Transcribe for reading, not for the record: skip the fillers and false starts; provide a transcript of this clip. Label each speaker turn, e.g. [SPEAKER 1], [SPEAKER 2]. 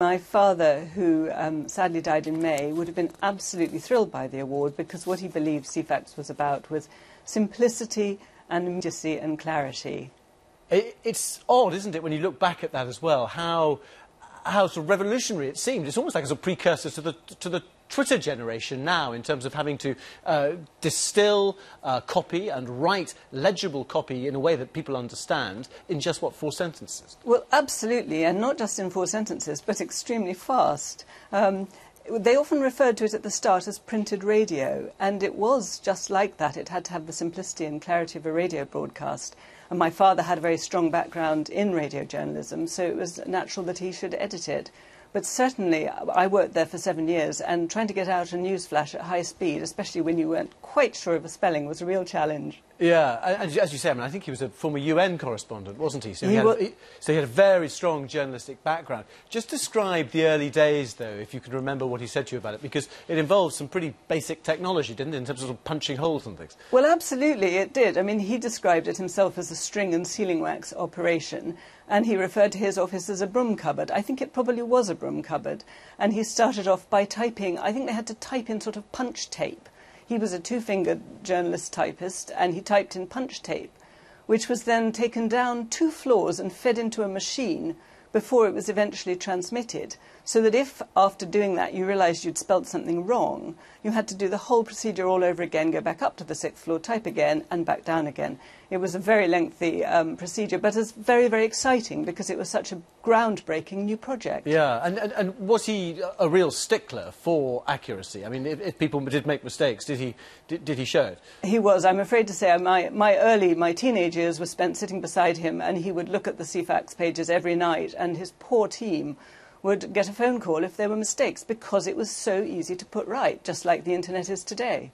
[SPEAKER 1] My father, who sadly died in May, would have been absolutely thrilled by the award because what he believed Ceefax was about was simplicity and immediacy and clarity.
[SPEAKER 2] It's odd, isn't it, when you look back at that as well, how sort of revolutionary it seemed. It's almost like a precursor to the Twitter generation now in terms of having to distill copy and write legible copy in a way that people understand in just, what, 4 sentences?
[SPEAKER 1] Well, absolutely, and not just in 4 sentences, but extremely fast. They often referred to it at the start as printed radio, and it was just like that. It had to have the simplicity and clarity of a radio broadcast. And my father had a very strong background in radio journalism, so it was natural that he should edit it. But certainly, I worked there for 7 years, and trying to get out a news flash at high speed, especially when you weren't quite sure of a spelling, was a real challenge.
[SPEAKER 2] Yeah, and as you say, I mean, I think he was a former UN correspondent, wasn't he? So he had a very strong journalistic background. Just describe the early days, though, if you can remember what he said to you about it, because it involved some pretty basic technology, didn't it, in terms of, sort of punching holes and things?
[SPEAKER 1] Well, absolutely, it did. I mean, he described it himself as a string and sealing wax operation, and he referred to his office as a broom cupboard. I think it probably was a broom cupboard. And he started off by typing, I think they had to type in sort of punch tape. He was a 2-fingered journalist typist, and he typed in punch tape, which was then taken down 2 floors and fed into a machine before it was eventually transmitted. So that if, after doing that, you realised you'd spelt something wrong, you had to do the whole procedure all over again, go back up to the 6th floor, type again, and back down again. It was a very lengthy procedure, but it's very, very exciting because it was such a groundbreaking new project.
[SPEAKER 2] Yeah, and was he a real stickler for accuracy? I mean, if people did make mistakes, did he show it?
[SPEAKER 1] He was. I'm afraid to say my teenage years were spent sitting beside him, and he would look at the Ceefax pages every night, and his poor team would get a phone call if there were mistakes because it was so easy to put right, just like the internet is today.